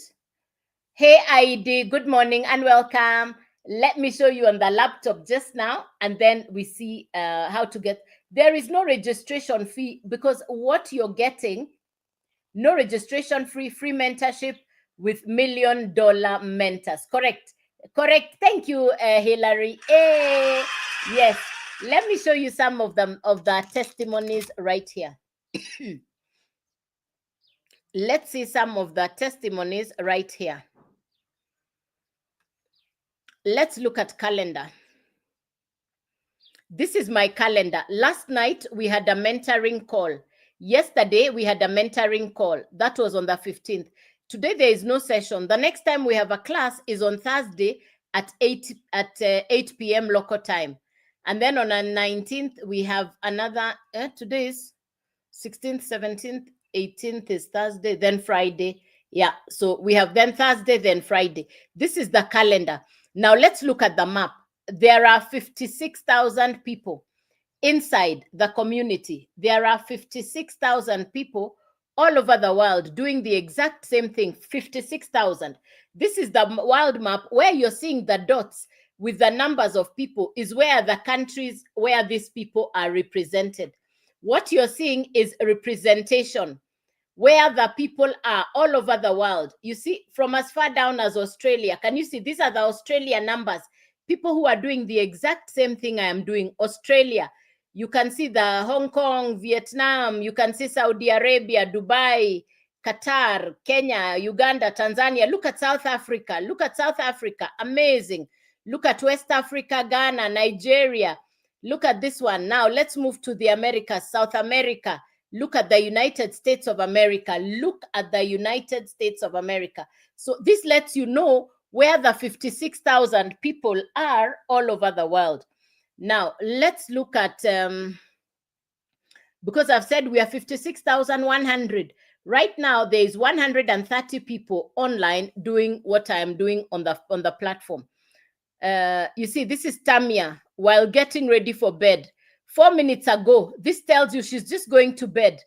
Hey, ID, good morning and welcome. Let me show you on the laptop just now, and then we see how to get. There is no registration fee because what you're getting, no registration free mentorship with $1 million mentors. Correct. Correct. Thank you, Hillary. Hey, yes. Let me show you some of them of the testimonies right here. Let's see some of the testimonies right here. Let's look at calendar. This is my calendar. Last night we had a mentoring call. Yesterday we had a mentoring call. That was on the 15th. Today there is no session. The next time we have a class is on Thursday at 8 p.m. local time. And then on the 19th we have another, today is 16th, 17th, 18th is Thursday, then Friday. Yeah, so we have then Thursday, then Friday. This is the calendar. Now let's look at the map. There are 56,000 people inside the community. There are 56,000 people all over the world doing the exact same thing, 56,000. This is the world map where you're seeing the dots with the numbers of people is where the countries where these people are represented. What you're seeing is representation. where the people are all over the world. You see, from as far down as Australia. Can you see? These are the Australia numbers. People who are doing the exact same thing I am doing. Australia. You can see the Hong Kong, Vietnam. You can see Saudi Arabia, Dubai, Qatar, Kenya, Uganda, Tanzania. Look at South Africa. Look at South Africa. Amazing. Look at West Africa, Ghana, Nigeria. Look at this one. Now let's move to the Americas, South America. Look at the United States of America. Look at the United States of America. So this lets you know where the 56,000 people are all over the world. Now, let's look at, because I've said we are 56,100. Right now, there is 130 people online doing what I am doing on the platform. You see, this is Tamia while getting ready for bed. 4 minutes ago, this tells you she's just going to bed.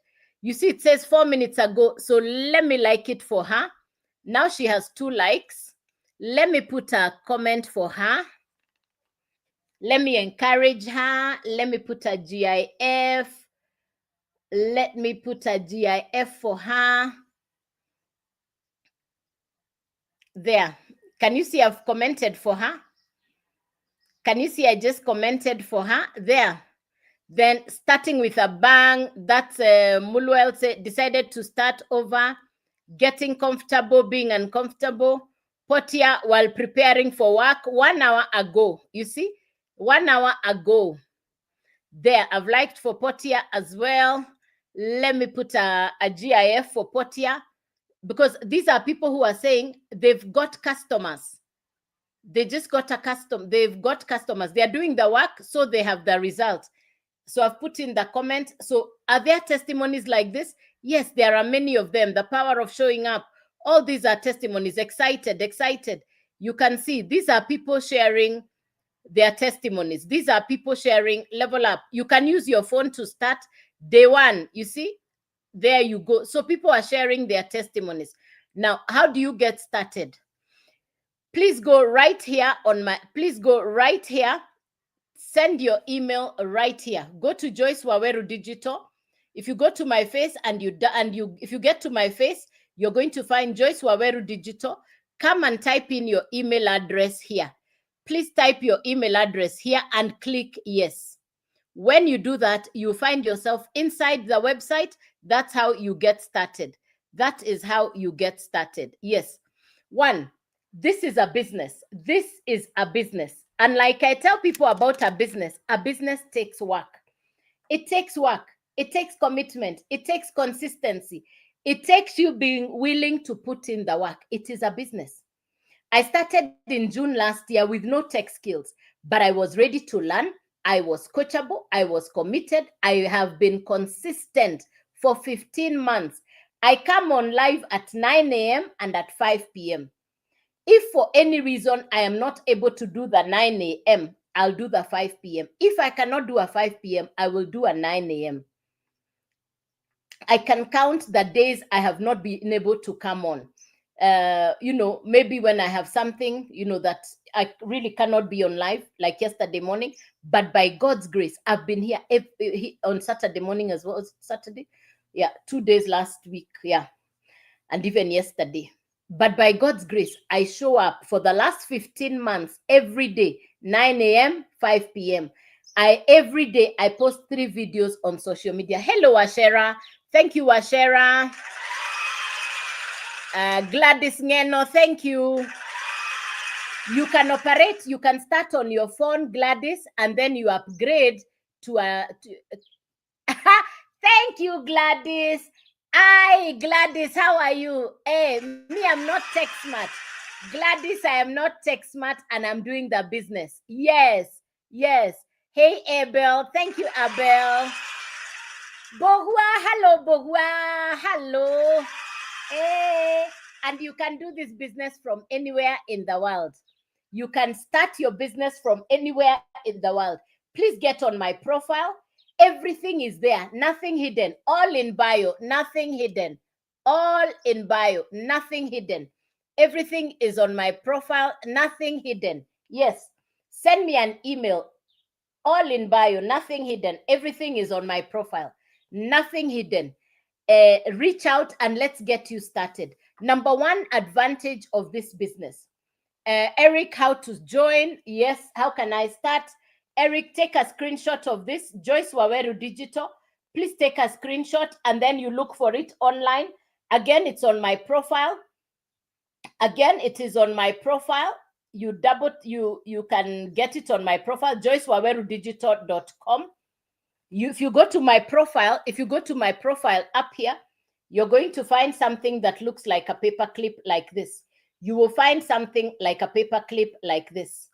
You see, it says 4 minutes ago. So let me like it for her. Now she has 2 likes. Let me put a comment for her. Let me encourage her. Let me put a GIF. Let me put a GIF for her. There. Can you see I've commented for her? Can you see I just commented for her? There. Then starting with a bang, that's Mulwell decided to start over, getting comfortable, being uncomfortable. Portia while preparing for work 1 hour ago. You see, 1 hour ago. There, I've liked for Portia as well. Let me put a GIF for Portia, because these are people who are saying they've got customers. They just got they've got customers. They are doing the work, so they have the result. So I've put in the comment. So are there testimonies like this? Yes, there are many of them. The power of showing up. All these are testimonies. Excited. You can see these are people sharing their testimonies. These are people sharing level up. You can use your phone to start day 1. You see, there you go. So people are sharing their testimonies. Now, how do you get started? Please go right here Send your email right here. Go to Joyce Waweru Digital. If you go to my face if you get to my face, you're going to find Joyce Waweru Digital. Come and type in your email address here. Please type your email address here and click yes. When you do that, you find yourself inside the website. That's how you get started. That is how you get started. Yes. 1, this is a business. This is a business. And like I tell people about a business takes work. It takes work. It takes commitment. It takes consistency. It takes you being willing to put in the work. It is a business. I started in June last year with no tech skills, but I was ready to learn. I was coachable. I was committed. I have been consistent for 15 months. I come on live at 9 a.m. and at 5 p.m. If for any reason I am not able to do the 9 a.m., I'll do the 5 p.m. If I cannot do a 5 p.m., I will do a 9 a.m. I can count the days I have not been able to come on. Maybe when I have something, that I really cannot be on live, like yesterday morning. But by God's grace, I've been here on Saturday morning as well. Saturday? Yeah, 2 days last week. Yeah. And even yesterday. But by God's grace, I show up for the last 15 months every day, 9 a.m., 5 p.m. Every day I post 3 videos on social media. Hello, Ashera. Thank you, Ashera. Gladys Ngeno, thank you. You can start on your phone, Gladys, and then you upgrade to a... Thank you, Gladys. Hi, Gladys, how are you? Hey, me, I'm not tech smart. Gladys, I am not tech smart, and I'm doing the business. Yes. Hey, Abel. Thank you, Abel. Bohua, hello, Bohua. Hello. Hey. And you can do this business from anywhere in the world. You can start your business from anywhere in the world. Please get on my profile. Everything is there, nothing hidden, all in bio, nothing hidden, all in bio, nothing hidden. Everything is on my profile, nothing hidden. Yes, send me an email, all in bio, nothing hidden. Everything is on my profile, nothing hidden. reach out and let's get you started. Number one advantage of this business. Eric, how to join? Yes, how can I start? Eric, take a screenshot of this. Joyce Waweru Digital. Please take a screenshot and then you look for it online. Again, it's on my profile. Again, it is on my profile. You can get it on my profile, joycewawerudigital.com. If you go to my profile, up here, you're going to find something that looks like a paper clip like this. You will find something like a paper clip like this.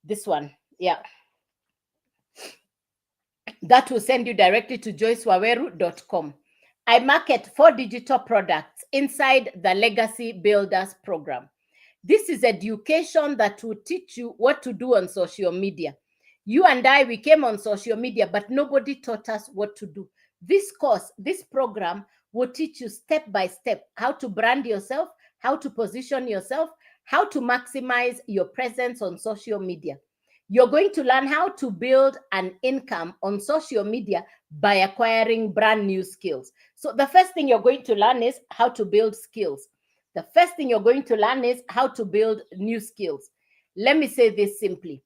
This one, yeah. That will send you directly to joycewaweru.com. I market 4 digital products inside the Legacy Builders program. This is education that will teach you what to do on social media. You and I, we came on social media, but nobody taught us what to do. This course, this program will teach you step by step how to brand yourself, how to position yourself, how to maximize your presence on social media. You're going to learn how to build an income on social media by acquiring brand new skills. So the first thing you're going to learn is how to build skills. The first thing you're going to learn is how to build new skills. Let me say this simply.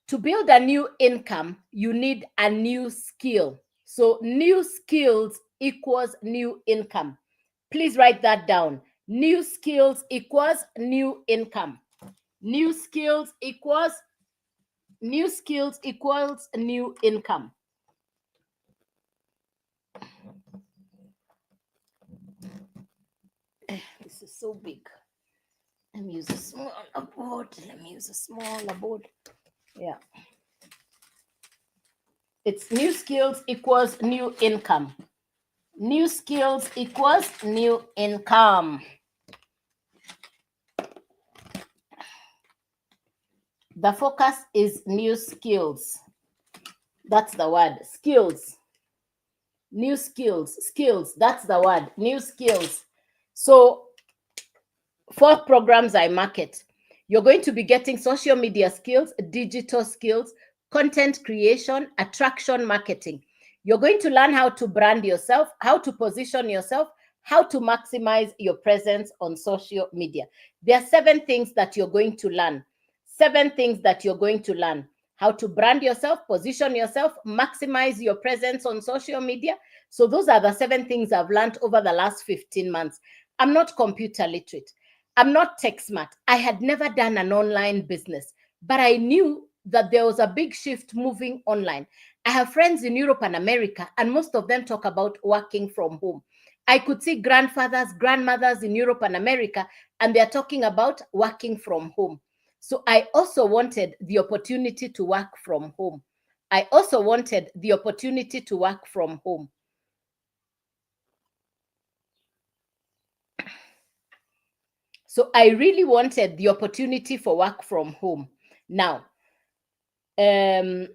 To build a new income, you need a new skill. So new skills equals new income. Please write that down. New skills equals new income. New skills equals new income. This is so big. Let me use a smaller board. Yeah. It's new skills equals new income. New skills equals new income. The focus is new skills. That's the word. Skills. New skills. Skills. That's the word. New skills. So 4 programs I market. You're going to be getting social media skills, digital skills, content creation, attraction marketing. You're going to learn how to brand yourself, how to position yourself, how to maximize your presence on social media. There are 7 things that you're going to learn. 7 things that you're going to learn. How to brand yourself, position yourself, maximize your presence on social media. So those are the 7 things I've learned over the last 15 months. I'm not computer literate. I'm not tech smart. I had never done an online business, but I knew that there was a big shift moving online. I have friends in Europe and America, and most of them talk about working from home. I could see grandfathers, grandmothers in Europe and America, and they're talking about working from home. So I also wanted the opportunity to work from home. So I really wanted the opportunity for work from home. Now, if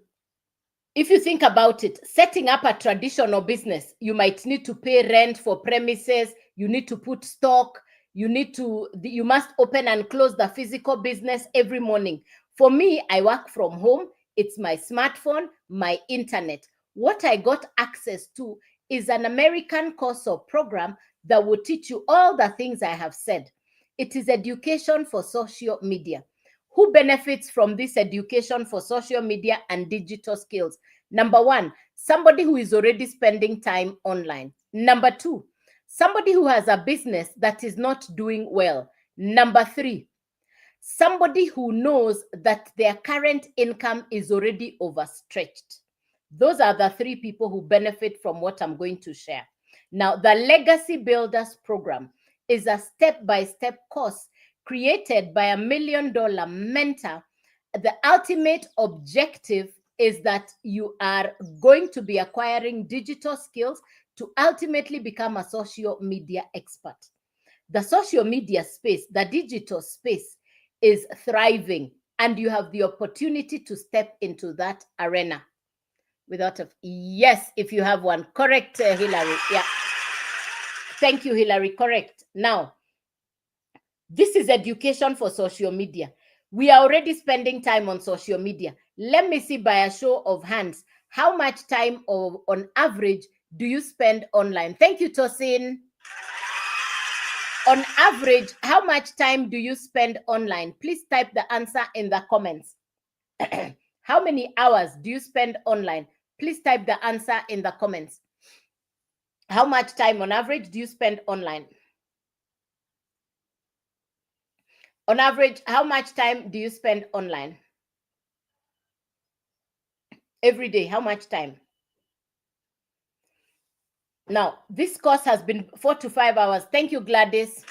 you think about it, setting up a traditional business, you might need to pay rent for premises, you need to put stock, you must open and close the physical business every morning. For me, I work from home. It's my smartphone, my internet. What I got access to is an American course or program that will teach you all the things I have said. It is education for social media. Who benefits from this education for social media and digital skills? Number 1, somebody who is already spending time online. Number 2, somebody who has a business that is not doing well. Number 3, somebody who knows that their current income is already overstretched. Those are the 3 people who benefit from what I'm going to share. Now, the Legacy Builders program is a step-by-step course created by $1 million mentor. The ultimate objective is that you are going to be acquiring digital skills to ultimately become a social media expert. The social media space, the digital space, is thriving, and you have the opportunity to step into that arena. Yes, if you have one. Correct, Hillary. Yeah. Thank you, Hillary. Correct. Now, this is education for social media. We are already spending time on social media. Let me see by a show of hands how much time on average do you spend online? Thank you, Tosin. On average, how much time do you spend online? Please type the answer in the comments. How many hours do you spend online? Please type the answer in the comments. How much time on average do you spend online? On average, how much time do you spend online? Every day, how much time? Now, this course has been 4 to 5 hours. Thank you, Gladys.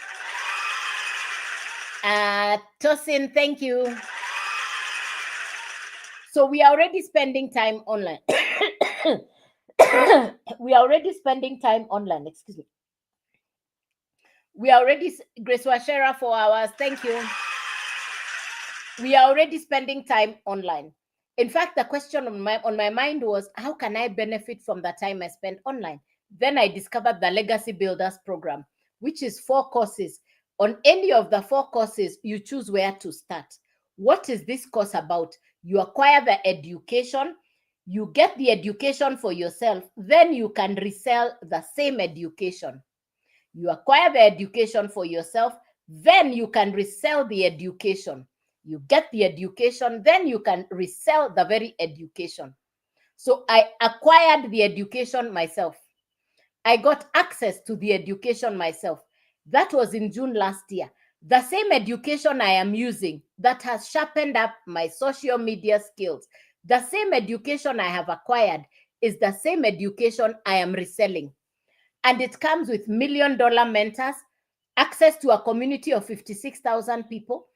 Tosin, thank you. So we are already spending time online. We are already spending time online. Excuse me. We are already, Grace Washera, 4 hours. Thank you. We are already spending time online. In fact, the question on my mind was, how can I benefit from the time I spend online? Then I discovered the Legacy Builders program, which is 4 courses. On any of the 4 courses, you choose where to start. What is this course about? You acquire the education, you get the education for yourself, then you can resell the same education. You acquire the education for yourself, then you can resell the education. You get the education, then you can resell the very education. So I acquired the education myself. I got access to the education myself. That was in June last year. The same education I am using that has sharpened up my social media skills, the same education I have acquired is the same education I am reselling. And it comes with $1 million mentors, access to a community of 56,000 people.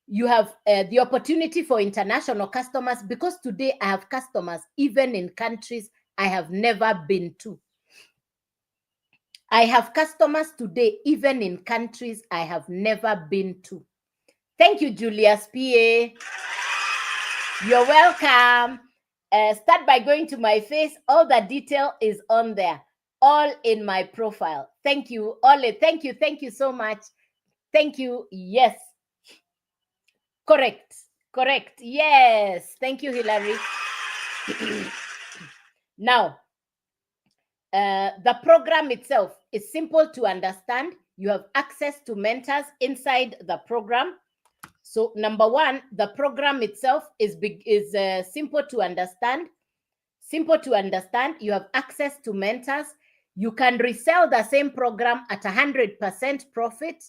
You have the opportunity for international customers, because today I have customers even in countries I have never been to. I have customers today even in countries I have never been to. Thank you, Julius PA. You're welcome. Start by going to my face. All the detail is on there, all in my profile. Thank you, Ole. Thank you. Thank you so much. Thank you. Yes. Correct. Correct. Yes. Thank you, Hilary. Now, the program itself is simple to understand. You have access to mentors inside the program. So number one, the program itself is simple to understand. Simple to understand. You have access to mentors. You can resell the same program at 100% profit.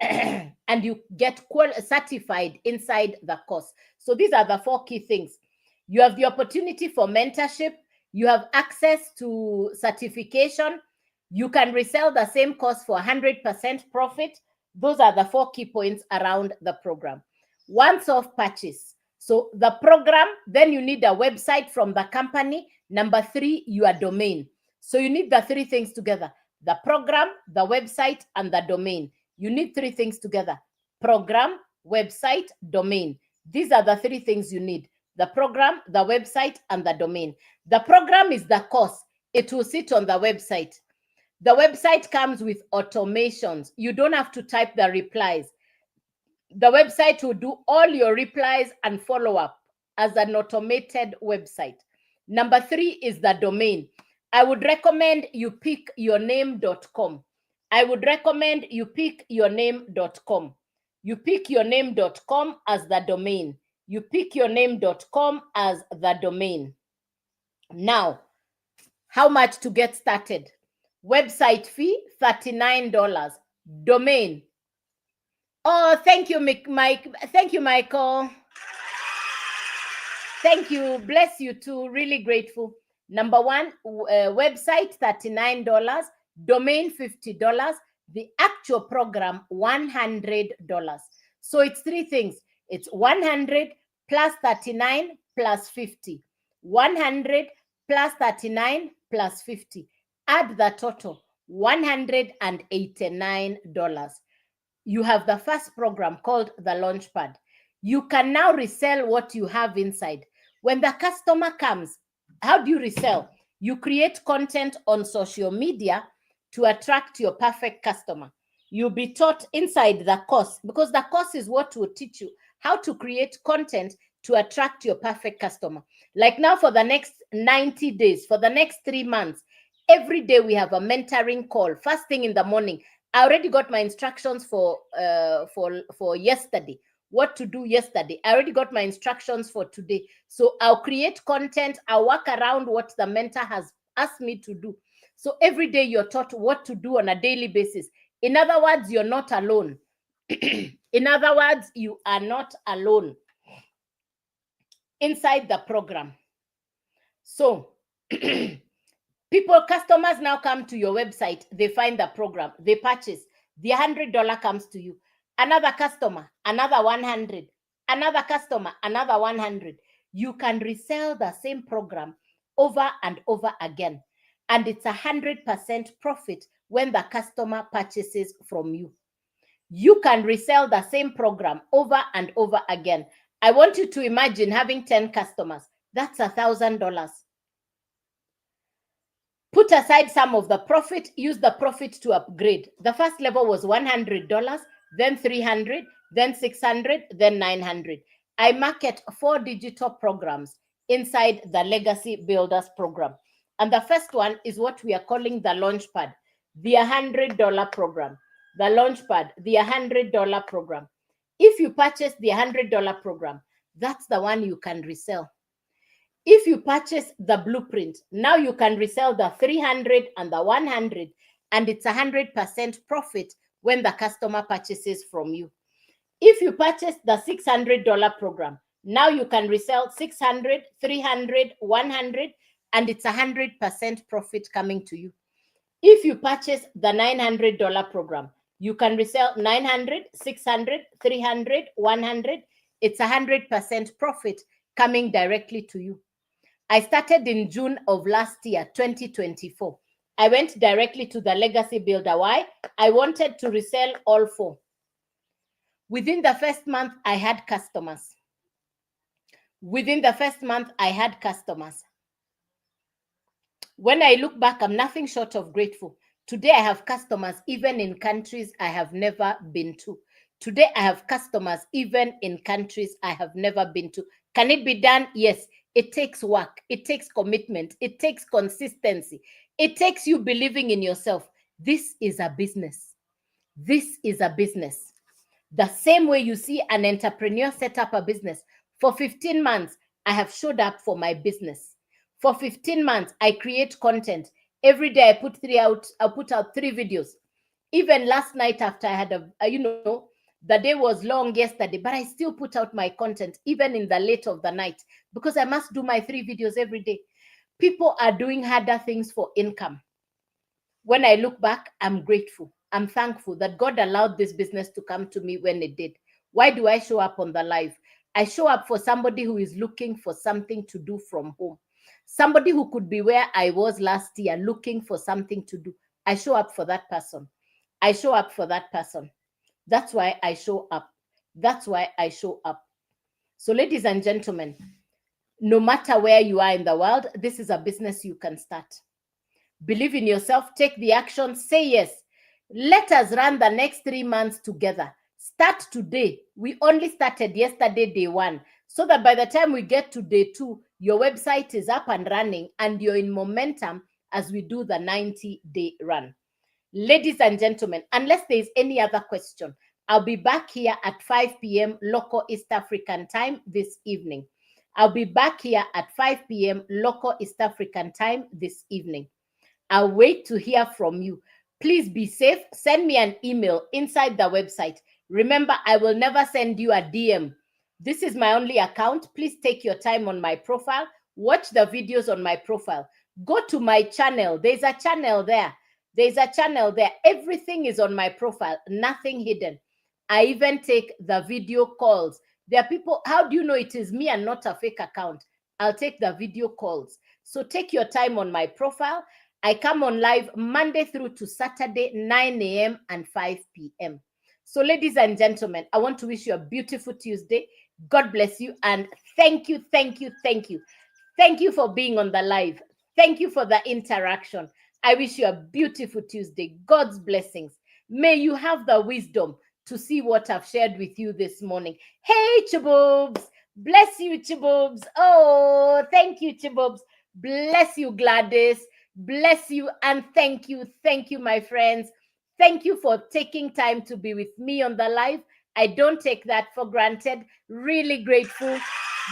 And you get certified inside the course. So these are the 4 key things. You have the opportunity for mentorship. You have access to certification. You can resell the same course for 100% profit. Those are the 4 key points around the program. Once-off purchase. So the program, then you need a website from the company. Number 3, your domain. So you need the 3 things together: the program, the website, and the domain. You need 3 things together: program, website, domain. These are the 3 things you need: the program, the website, and the domain. The program is the course. It will sit on the website. The website comes with automations. You don't have to type the replies. The website will do all your replies and follow-up as an automated website. Number 3 is the domain. I would recommend you pick yourname.com. I would recommend you pick yourname.com. You pick yourname.com as the domain. You pick yourname.com as the domain. Now, how much to get started? Website fee, $39. Domain. Oh, thank you, Mike. Thank you, Michael. Thank you. Bless you too. Really grateful. Number 1, website, $39. Domain, $50. The actual program, $100. So it's 3 things. It's 100 plus 39 plus 50. 100 plus 39 plus 50. Add the total, $189. You have the first program called the Launchpad. You can now resell what you have inside. When the customer comes, how do you resell? You create content on social media to attract your perfect customer. You'll be taught inside the course, because the course is what will teach you how to create content to attract your perfect customer. Like now, for the next 90 days, for the next 3 months, every day we have a mentoring call. First thing in the morning, I already got my instructions for yesterday, what to do yesterday. I already got my instructions for today. So I'll create content. I'll work around what the mentor has asked me to do. So every day you're taught what to do on a daily basis. In other words, you're not alone. In other words, you are not alone inside the program. So customers now come to your website, they find the program, they purchase, the $100 comes to you. Another customer, another 100, another customer, another 100. You can resell the same program over and over again. And it's 100% profit when the customer purchases from you. You can resell the same program over and over again. I want you to imagine having 10 customers. That's $1,000. Put aside some of the profit, use the profit to upgrade. The first level was $100, then $300, then $600, then $900. I market 4 digital programs inside the Legacy Builders program. And the first one is what we are calling the Launchpad, the $100 program. The Launchpad, the $100 program. If you purchase the $100 program, that's the one you can resell. If you purchase the blueprint, now you can resell the 300 and the 100, and it's 100% profit when the customer purchases from you. If you purchase the $600 program, now you can resell 600, 300, 100, and it's 100% profit coming to you. If you purchase the $900 program, you can resell 900, 600, 300, 100. It's 100% profit coming directly to you. I started in June of last year, 2024. I went directly to the Legacy Builder. Why? I wanted to resell all 4. Within the first month, I had customers. Within the first month, I had customers. When I look back, I'm nothing short of grateful. Today, I have customers even in countries I have never been to. Today, I have customers even in countries I have never been to. Can it be done? Yes. It takes work. It takes commitment. It takes consistency. It takes you believing in yourself. This is a business. This is a business. The same way you see an entrepreneur set up a business. For 15 months, I have showed up for my business. For 15 months, I create content. Every day I put 3 out. I put out 3 videos. Even last night after I had the day was long yesterday, but I still put out my content even in the late of the night because I must do my 3 videos every day. People are doing harder things for income. When I look back, I'm grateful. I'm thankful that God allowed this business to come to me when it did. Why do I show up on the live? I show up for somebody who is looking for something to do from home. Somebody who could be where I was last year looking for something to do. I show up for that person. I show up for that person. That's why I show up. That's why I show up. So, ladies and gentlemen, no matter where you are in the world, this is a business you can start. Believe in yourself, take the action, say yes. Let us run the next 3 months together. Start today. We only started yesterday, day 1, so that by the time we get to day 2, your website is up and running and you're in momentum as we do the 90-day run. Ladies and gentlemen, unless there's any other question, I'll be back here at 5 p.m. local East African time this evening. I'll be back here at 5 p.m. local East African time this evening. I'll wait to hear from you. Please be safe. Send me an email inside the website. Remember, I will never send you a DM. This is my only account. Please take your time on my profile. Watch the videos on my profile. Go to my channel. There's a channel there. There's a channel there. Everything is on my profile. Nothing hidden. I even take the video calls. There are people, how do you know it is me and not a fake account? I'll take the video calls. So take your time on my profile. I come on live Monday through to Saturday, 9 a.m. and 5 p.m. So ladies and gentlemen, I want to wish you a beautiful Tuesday. God bless you and thank you, thank you, thank you. Thank you for being on the live. Thank you for the interaction. I wish you a beautiful Tuesday. God's blessings. May you have the wisdom to see what I've shared with you this morning. Hey, chaboobs. Bless you, Chibubs. Oh, thank you, Chibubs. Bless you, Gladys. Bless you and thank you. Thank you, my friends. Thank you for taking time to be with me on the live. I don't take that for granted. Really grateful.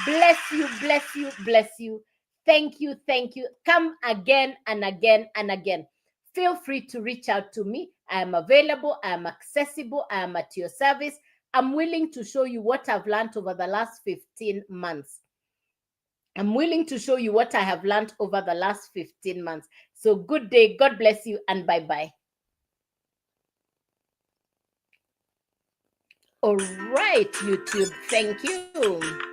Bless you, bless you, bless you. Thank you, thank you. Come again and again and again. Feel free to reach out to me. I am available. I am accessible. I am at your service. I'm willing to show you what I've learned over the last 15 months. I'm willing to show you what I have learned over the last 15 months. So good day. God bless you and bye-bye. All right, YouTube. Thank you.